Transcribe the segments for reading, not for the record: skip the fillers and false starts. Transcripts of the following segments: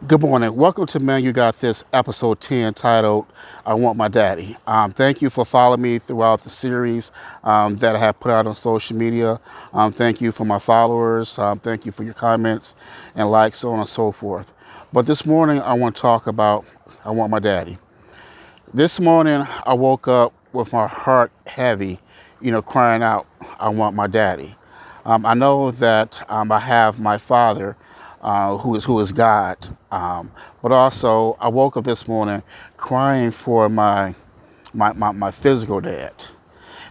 Good morning. Welcome to Man You Got This, episode 10, titled I Want My Daddy. Thank you for following me throughout the series that I have put out on social media. Thank you for my followers. Thank you for your comments and likes, so on and so forth. But this morning, I want to talk about I Want My Daddy. This morning, I woke up with my heart heavy, crying out, I want my daddy. I know that I have my father, who is God, but also I woke up this morning crying for my physical dad.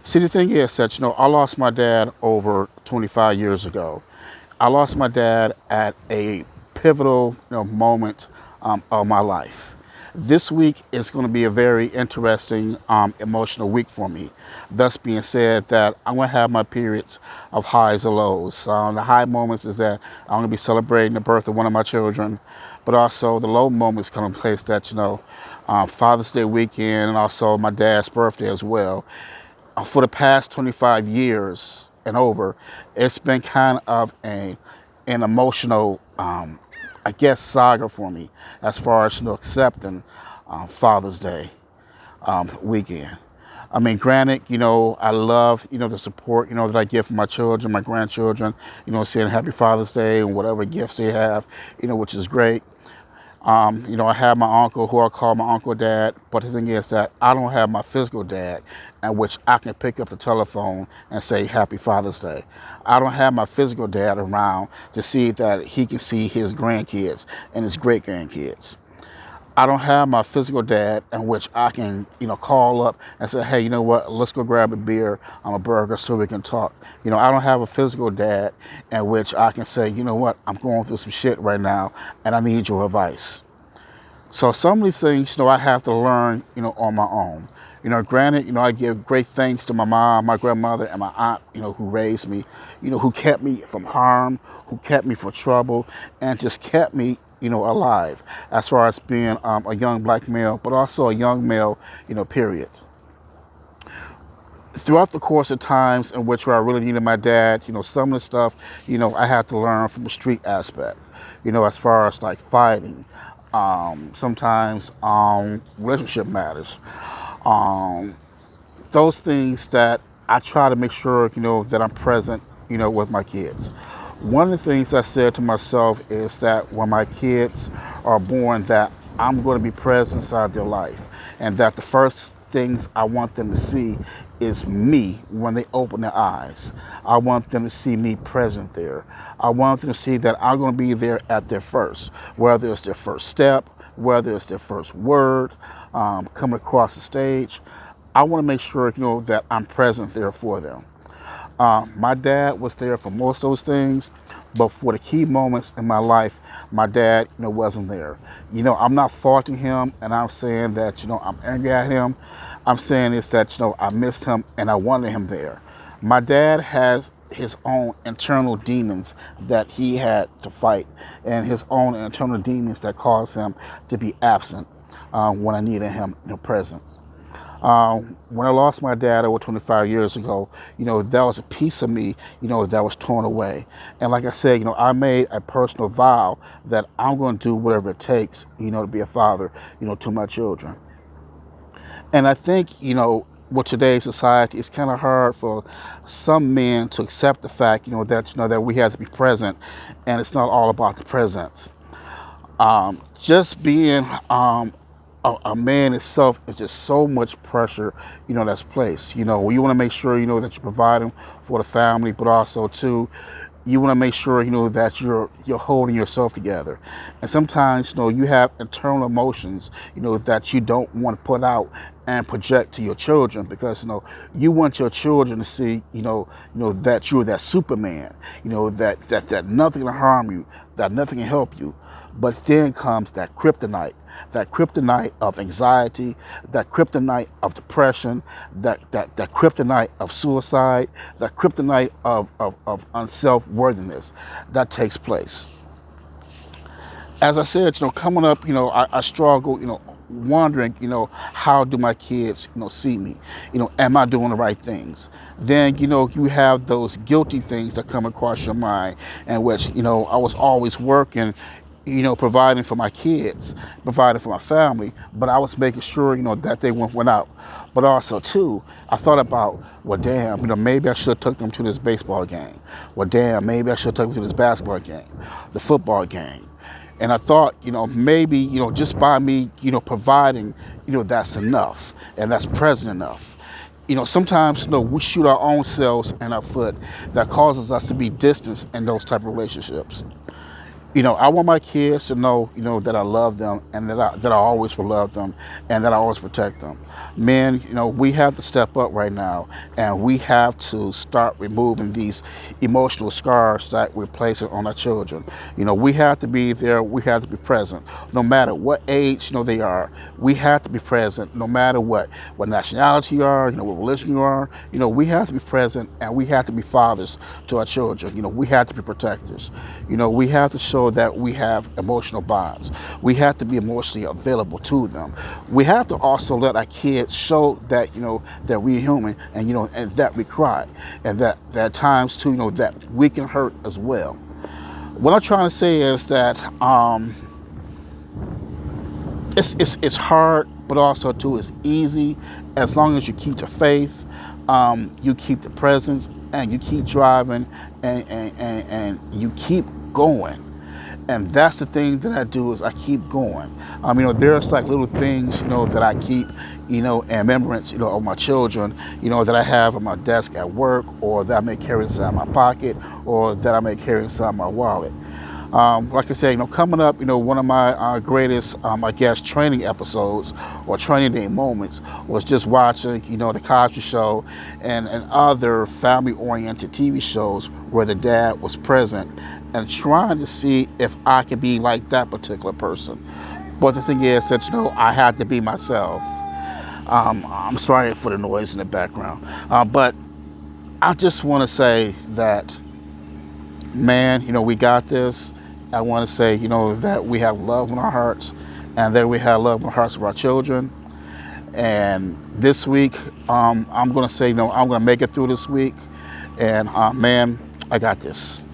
See, the thing is that I lost my dad over 25 years ago. I lost my dad at a pivotal moment of my life. This week is going to be a very interesting, emotional week for me. Thus being said, that I'm going to have my periods of highs and lows. The high moments is that I'm going to be celebrating the birth of one of my children, but also the low moments come in place that Father's Day weekend and also my dad's birthday as well. For the past 25 years and over, it's been kind of an emotional, I guess, saga for me as far as accepting Father's Day weekend. I mean, granted, I love, the support, that I get from my children, my grandchildren, saying Happy Father's Day and whatever gifts they have, which is great. I have my uncle who I call my uncle dad, but the thing is that I don't have my physical dad, at which I can pick up the telephone and say Happy Father's Day. I don't have my physical dad around to see that he can see his grandkids and his great grandkids. I don't have my physical dad in which I can, call up and say, hey, you know what, let's go grab a beer, a burger so we can talk. I don't have a physical dad in which I can say, you know what, I'm going through some shit right now and I need your advice. So some of these things, I have to learn, on my own. Granted, I give great thanks to my mom, my grandmother, and my aunt, who raised me, who kept me from harm, who kept me from trouble, and just kept me, alive as far as being a young black male, but also a young male, period. Throughout the course of times in which I really needed my dad, some of the stuff, I had to learn from the street aspect, as far as like fighting, sometimes relationship matters, um, those things that I try to make sure, that I'm present, with my kids. One of the things I said to myself is that when my kids are born, that I'm going to be present inside their life, and that the first things I want them to see is me when they open their eyes. I want them to see me present there. I want them to see that I'm going to be there at their first, whether it's their first step, whether it's their first word, coming across the stage. I want to make sure, that I'm present there for them. My dad was there for most of those things, but for the key moments in my life, my dad, wasn't there. I'm not faulting him, and I'm saying that, I'm angry at him. I'm saying is that, I missed him and I wanted him there. My dad has his own internal demons that he had to fight, and his own internal demons that caused him to be absent when I needed him in presence. When I lost my dad over 25 years ago, that was a piece of me, that was torn away. And like I said, I made a personal vow that I'm going to do whatever it takes, to be a father, to my children. And I think, with today's society, it's kind of hard for some men to accept the fact, that we have to be present, and it's not all about the presence. Just being a man itself is just so much pressure, that's placed. You want to make sure, that you're providing for the family, but also too, you want to make sure, that you're holding yourself together. And sometimes, you have internal emotions, that you don't want to put out and project to your children because you want your children to see that you're that Superman, that nothing can harm you, that nothing can help you. But then comes that kryptonite of anxiety, that kryptonite of depression, that kryptonite of suicide, that kryptonite of unself-worthiness that takes place. As I said, coming up, I struggle, wondering, how do my kids, see me? Am I doing the right things? Then, you have those guilty things that come across your mind, in which, I was always working, providing for my kids, providing for my family, but I was making sure, that they went out. But also too, I thought about, well, damn, maybe I should have took them to this baseball game. Well, damn, maybe I should have took them to this basketball game, the football game. And I thought, maybe, just by me, providing, that's enough and that's present enough. Sometimes, we shoot our own selves in our foot that causes us to be distant in those type of relationships. I want my kids to know, that I love them and that I always will love them and that I always protect them. Men, we have to step up right now and we have to start removing these emotional scars that we're placing on our children. We have to be there. We have to be present. No matter what age, they are, we have to be present no matter what nationality you are, what religion you are. We have to be present and we have to be fathers to our children. We have to be protectors. We have to show that we have emotional bonds. We have to be emotionally available to them. We have to also let our kids show that, that we're human and, and that we cry and that there are times too, that we can hurt as well. What I'm trying to say is that it's hard, but also too it's easy as long as you keep the faith, you keep the presence, and you keep driving, and you keep going. And that's the thing that I do is I keep going. There's like little things, that I keep, in remembrance, of my children, that I have on my desk at work, or that I may carry inside my pocket, or that I may carry inside my wallet. Like I said, coming up, one of my greatest, I guess, training episodes or training day moments was just watching, the Cosby Show and other family-oriented TV shows where the dad was present and trying to see if I could be like that particular person. But the thing is that, I had to be myself. I'm sorry for the noise in the background. But I just want to say that, man, we got this. I want to say, that we have love in our hearts and that we have love in the hearts of our children. And this week, I'm going to say, I'm going to make it through this week. And man, I got this.